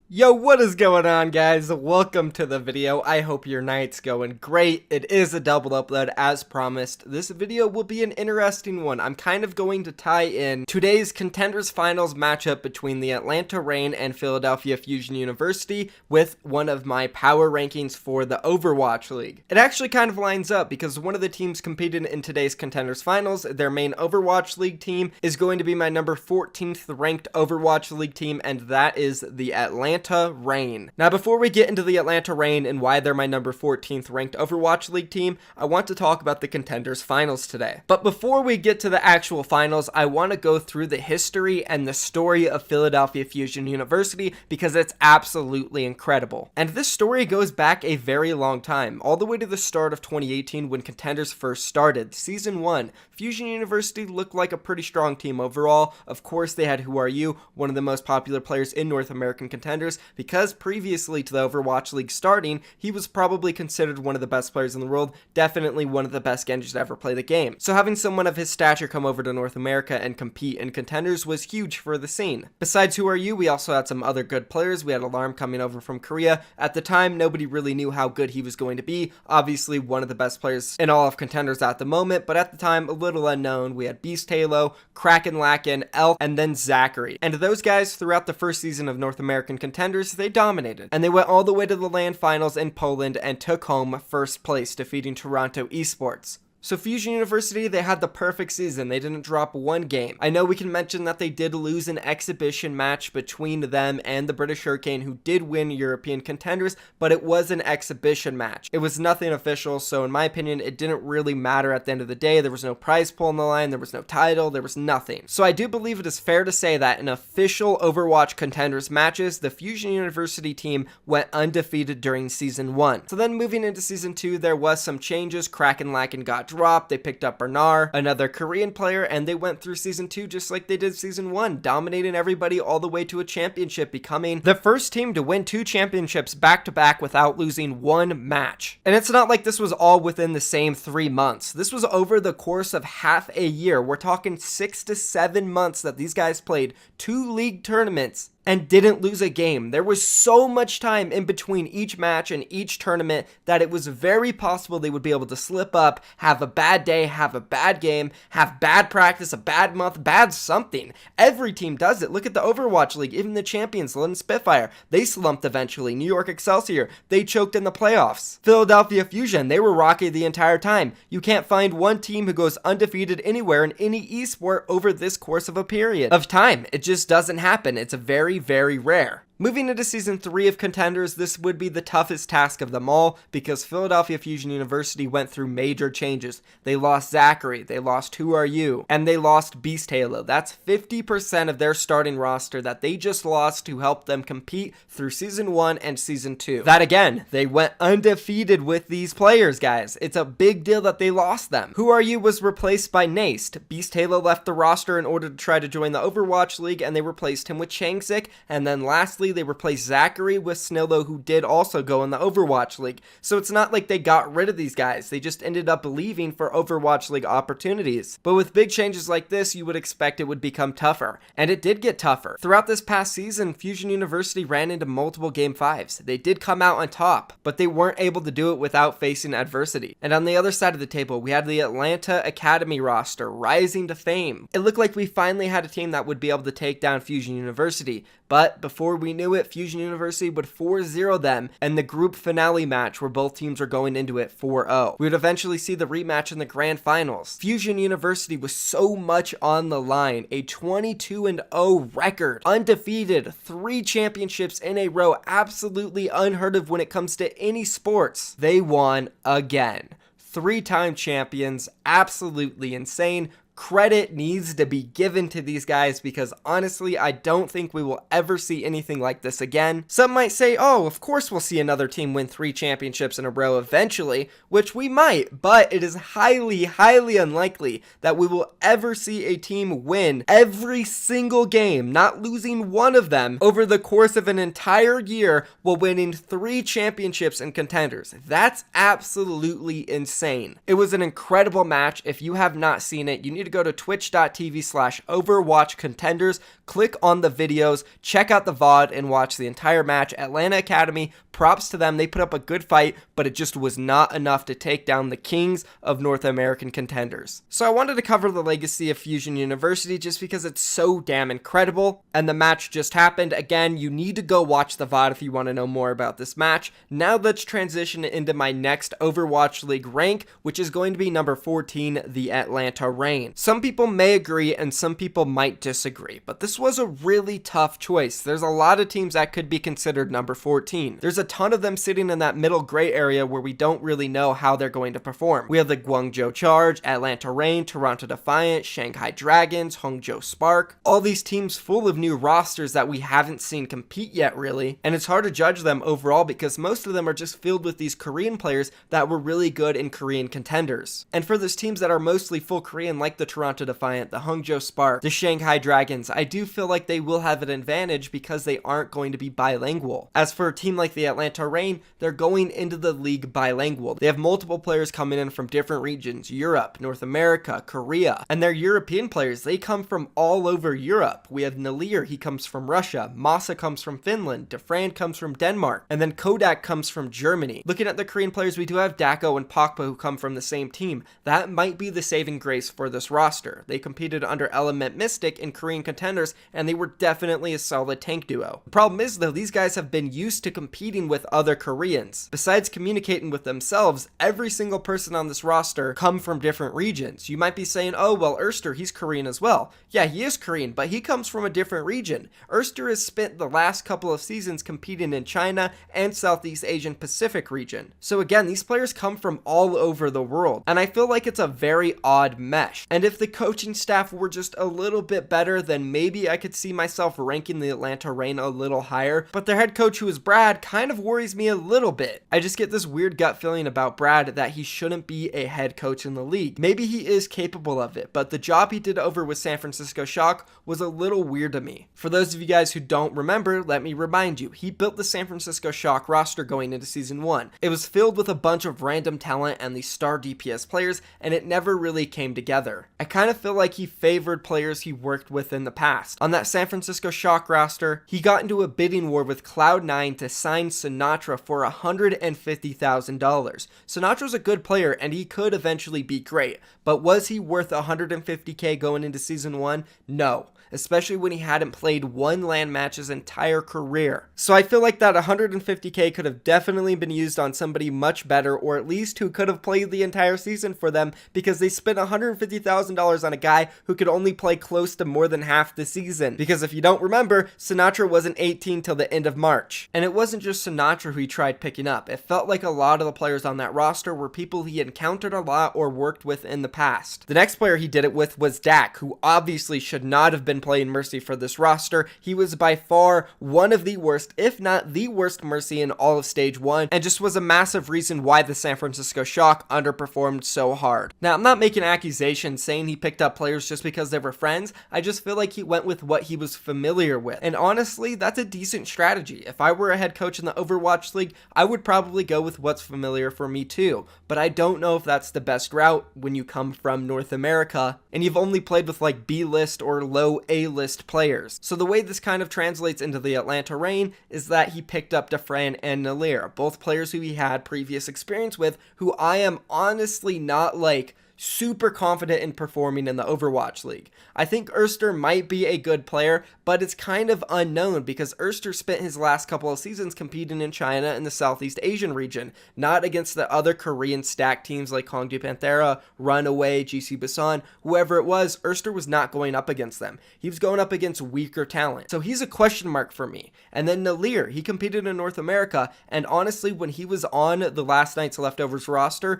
Yo, what is going on, guys? Welcome to the video. I hope your night's going great. It is a double upload as promised. This video will be an interesting one. I'm kind of going to tie in today's Contenders Finals matchup between the Atlanta Reign and Philadelphia Fusion University with one of my power rankings for the Overwatch League. It actually kind of lines up because one of the teams competing in today's Contenders Finals, their main Overwatch League team, is going to be my number 14th ranked Overwatch League team, and that is the Atlanta Reign. Now, before we get into the Atlanta Reign and why they're my number 14th ranked Overwatch League team, I want to talk about the Contenders Finals today. But before we get to the actual finals, I want to go through the history and the story of Philadelphia Fusion University because it's absolutely incredible. And this story goes back a very long time, all the way to the start of 2018 when Contenders first started. Season 1, Fusion University looked like a pretty strong team overall. Of course, they had Who Are You, one of the most popular players in North American Contenders, because previously to the Overwatch League starting, he was probably considered one of the best players in the world, definitely one of the best Genjis to ever play the game. So having someone of his stature come over to North America and compete in Contenders was huge for the scene. Besides Who Are You, we also had some other good players. We had Alarm coming over from Korea. At the time, nobody really knew how good he was going to be. Obviously, one of the best players in all of Contenders at the moment, but at the time, a little unknown. We had Beast Halo, Kraken, Elk, and then Zachary. And those guys, throughout the first season of North American Contenders, they dominated, and they went all the way to the LAN finals in Poland and took home first place, defeating Toronto Esports. So Fusion University, they had the perfect season. They didn't drop one game. I know we can mention that they did lose an exhibition match between them and the British Hurricane, who did win European Contenders, but it was an exhibition match. It was nothing official, so in my opinion, it didn't really matter at the end of the day. There was no prize pool on the line, there was no title, there was nothing. So I do believe it is fair to say that in official Overwatch Contenders matches, the Fusion University team went undefeated during Season 1. So then moving into Season 2, there was some changes. Kraken got dropped. They picked up Bernard, another Korean player, and they went through Season 2 just like they did Season 1, dominating everybody all the way to a championship, becoming the first team to win 2 championships back-to-back without losing one match. And it's not like this was all within the same 3 months. This was over the course of half a year. We're talking 6 to 7 months that these guys played 2 league tournaments and didn't lose a game. There was so much time in between each match and each tournament that it was very possible they would be able to slip up, have a bad day, have a bad game, have bad practice, a bad month, bad something. Every team does it. Look at the Overwatch League, even the champions, London Spitfire, they slumped eventually. New York Excelsior, they choked in the playoffs. Philadelphia Fusion, they were rocky the entire time. You can't find one team who goes undefeated anywhere in any esport over this course of a period of time. It just doesn't happen. It's a very rare. Moving into Season 3 of Contenders, this would be the toughest task of them all because Philadelphia Fusion University went through major changes. They lost Zachary, they lost Who Are You, and they lost Beast Halo. That's 50% of their starting roster that they just lost to help them compete through Season 1 and Season 2. That again, they went undefeated with these players, guys. It's a big deal that they lost them. Who Are You was replaced by Naced. Beast Halo left the roster in order to try to join the Overwatch League, and they replaced him with Changsik, and then lastly, they replaced Zachary with Snillo, who did also go in the Overwatch League. So it's not like they got rid of these guys. They just ended up leaving for Overwatch League opportunities. But with big changes like this, you would expect it would become tougher. And it did get tougher. Throughout this past season, Fusion University ran into multiple Game 5s. They did come out on top, but they weren't able to do it without facing adversity. And on the other side of the table, we had the Atlanta Academy roster rising to fame. It looked like we finally had a team that would be able to take down Fusion University. But before we knew it, Fusion University would 4-0 them in the group finale match where both teams were going into it 4-0. We would eventually see the rematch in the grand finals. Fusion University was so much on the line. A 22-0 record, undefeated, 3 championships in a row, absolutely unheard of when it comes to any sports. They won again. 3-time champions, absolutely insane. Credit needs to be given to these guys because honestly, I don't think we will ever see anything like this again. Some might say, oh, of course we'll see another team win 3 championships in a row eventually, which we might, but it is highly unlikely that we will ever see a team win every single game, not losing one of them over the course of an entire year while winning 3 championships in Contenders. That's absolutely insane. It was an incredible match. If you have not seen it, you need to go to twitch.tv/overwatchcontenders. click on the videos, check out the VOD, and watch the entire match. Atlanta Academy, props to them. They put up a good fight, but it just was not enough to take down the kings of North American Contenders. So I wanted to cover the legacy of Fusion University just because it's so damn incredible, and the match just happened. Again, you need to go watch the VOD if you want to know more about this match. Now let's transition into my next Overwatch League rank, which is going to be number 14, the Atlanta Reign. Some people may agree and some people might disagree, but this was a really tough choice. There's a lot of teams that could be considered number 14. There's a ton of them sitting in that middle gray area where we don't really know how they're going to perform. We have the Guangzhou Charge, Atlanta Reign, Toronto Defiant, Shanghai Dragons, Hangzhou Spark, all these teams full of new rosters that we haven't seen compete yet really, and it's hard to judge them overall because most of them are just filled with these Korean players that were really good in Korean contenders. And for those teams that are mostly full Korean like the Toronto Defiant, the Hangzhou Spark, the Shanghai Dragons, I do feel like they will have an advantage because they aren't going to be bilingual. As for a team like the Atlanta Reign, they're going into the league bilingual. They have multiple players coming in from different regions, Europe, North America, Korea, and their European players, they come from all over Europe. We have Nalir, he comes from Russia, Masa comes from Finland, Defran comes from Denmark, and then Kodak comes from Germany. Looking at the Korean players, we do have Dako and Pokpa who come from the same team. That might be the saving grace for this roster. They competed under Element Mystic in Korean contenders, and they were definitely a solid tank duo. The problem is though, these guys have been used to competing with other Koreans. Besides communicating with themselves, every single person on this roster come from different regions. You might be saying, oh well, Erster, he's Korean as well. Yeah, he is Korean, but he comes from a different region. Erster has spent the last couple of seasons competing in China and Southeast Asian Pacific region. So again, these players come from all over the world, and I feel like it's a very odd mesh. And if the coaching staff were just a little bit better, then maybe I could see myself ranking the Atlanta Reign a little higher, but their head coach, who is Brad, kind of worries me a little bit. I just get this weird gut feeling about Brad that he shouldn't be a head coach in the league. Maybe he is capable of it, but the job he did over with San Francisco Shock was a little weird to me. For those of you guys who don't remember, let me remind you, he built the San Francisco Shock roster going into season 1. It was filled with a bunch of random talent and these star DPS players, and it never really came together. I kind of feel like he favored players he worked with in the past. On that San Francisco Shock roster, he got into a bidding war with Cloud9 to sign Sinatra for $150,000. Sinatra's a good player and he could eventually be great, but was he worth $150K going into season 1? No. Especially when he hadn't played one LAN match his entire career. So I feel like that $150K could have definitely been used on somebody much better, or at least who could have played the entire season for them, because they spent $150,000 on a guy who could only play close to more than half the season. Because if you don't remember, Sinatra wasn't 18 till the end of March. And it wasn't just Sinatra who he tried picking up. It felt like a lot of the players on that roster were people he encountered a lot or worked with in the past. The next player he did it with was Dak, who obviously should not have been playing Mercy for this roster. He was by far one of the worst, if not the worst Mercy in all of stage 1, and just was a massive reason why the San Francisco Shock underperformed so hard. Now, I'm not making accusations saying he picked up players just because they were friends. I just feel like he went with what he was familiar with. And honestly, that's a decent strategy. If I were a head coach in the Overwatch League, I would probably go with what's familiar for me too. But I don't know if that's the best route when you come from North America and you've only played with like B-list or low A-list players. So the way this kind of translates into the Atlanta Reign is that he picked up Defran and Nalir, both players who he had previous experience with, who I am honestly not like super confident in performing in the Overwatch League. I think Erster might be a good player, but it's kind of unknown because Erster spent his last couple of seasons competing in China and the Southeast Asian region, not against the other Korean stack teams like Hongdae Panthera, Runaway, GC Busan, whoever it was. Erster was not going up against them. He was going up against weaker talent. So he's a question mark for me. And then Nalir, he competed in North America, and honestly, when he was on the Last Night's Leftovers roster,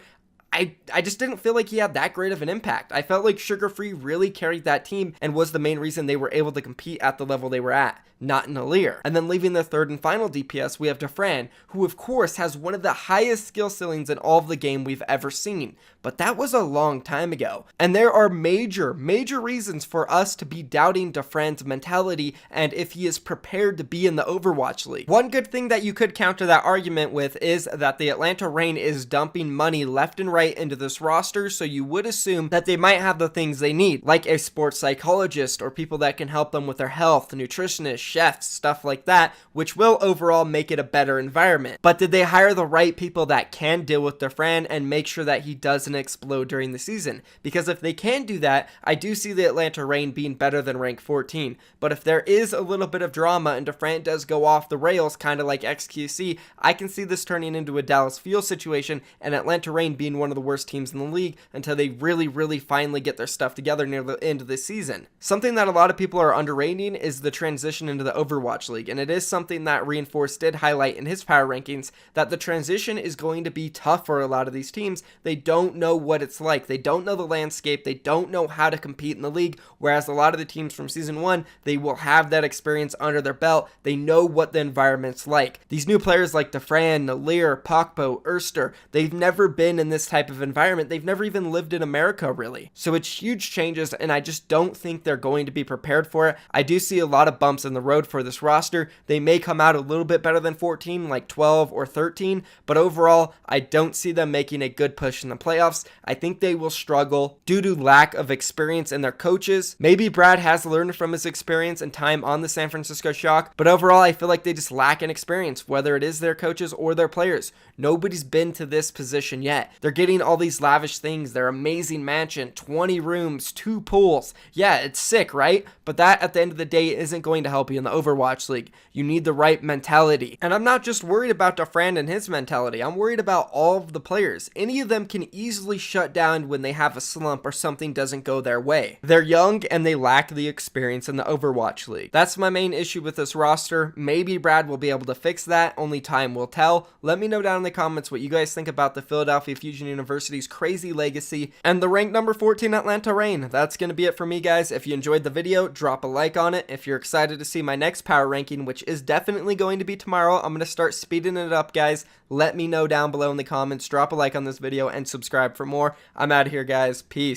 I just didn't feel like he had that great of an impact. I felt like Sugar Free really carried that team and was the main reason they were able to compete at the level they were at, not Nalir. And then leaving the third and final DPS, we have Defran, who of course has one of the highest skill ceilings in all of the game we've ever seen. But that was a long time ago. And there are major reasons for us to be doubting Defran's mentality and if he is prepared to be in the Overwatch League. One good thing that you could counter that argument with is that the Atlanta Reign is dumping money left and right into this roster, so you would assume that they might have the things they need, like a sports psychologist or people that can help them with their health, nutritionists, chefs, stuff like that, which will overall make it a better environment. But did they hire the right people that can deal with their friend and make sure that he doesn't explode during the season? Because if they can do that, I do see the Atlanta Reign being better than rank 14. But if there is a little bit of drama and Durant does go off the rails, kind of like XQC, I can see this turning into a Dallas Fuel situation and Atlanta Reign being one of the worst teams in the league until they really finally get their stuff together near the end of the season. Something that a lot of people are underrating is the transition into the Overwatch League, and it is something that Reinforced did highlight in his power rankings, that the transition is going to be tough for a lot of these teams. They don't know what it's like. They don't know the landscape. They don't know how to compete in the league, whereas a lot of the teams from Season 1, they will have that experience under their belt. They know what the environment's like. These new players like DeFran, Nalir, Pokpo, Erster, they've never been in this type of environment. They've never even lived in America, really. So it's huge changes, and I just don't think they're going to be prepared for it. I do see a lot of bumps in the road for this roster. They may come out a little bit better than 14, like 12 or 13, but overall, I don't see them making a good push in the playoffs. I think they will struggle due to lack of experience in their coaches. Maybe Brad has learned from his experience and time on the San Francisco Shock, but overall, I feel like they just lack an experience, whether it is their coaches or their players. Nobody's been to this position yet. They're getting all these lavish things, their amazing mansion, 20 rooms, 2 pools. Yeah, it's sick, right? But that, at the end of the day, isn't going to help you in the Overwatch League. You need the right mentality. And I'm not just worried about DeFran and his mentality. I'm worried about all of the players. Any of them can easily shut down when they have a slump or something doesn't go their way. They're young and they lack the experience in the Overwatch League. That's my main issue with this roster. Maybe Brad will be able to fix that. Only time will tell. Let me know down in the comments what you guys think about the Philadelphia Fusion University's crazy legacy and the ranked number 14 Atlanta Reign. That's going to be it for me, guys. If you enjoyed the video, drop a like on it. If you're excited to see my next power ranking, which is definitely going to be tomorrow, I'm going to start speeding it up, guys. Let me know down below in the comments. Drop a like on this video and subscribe for more. I'm out of here, guys. Peace.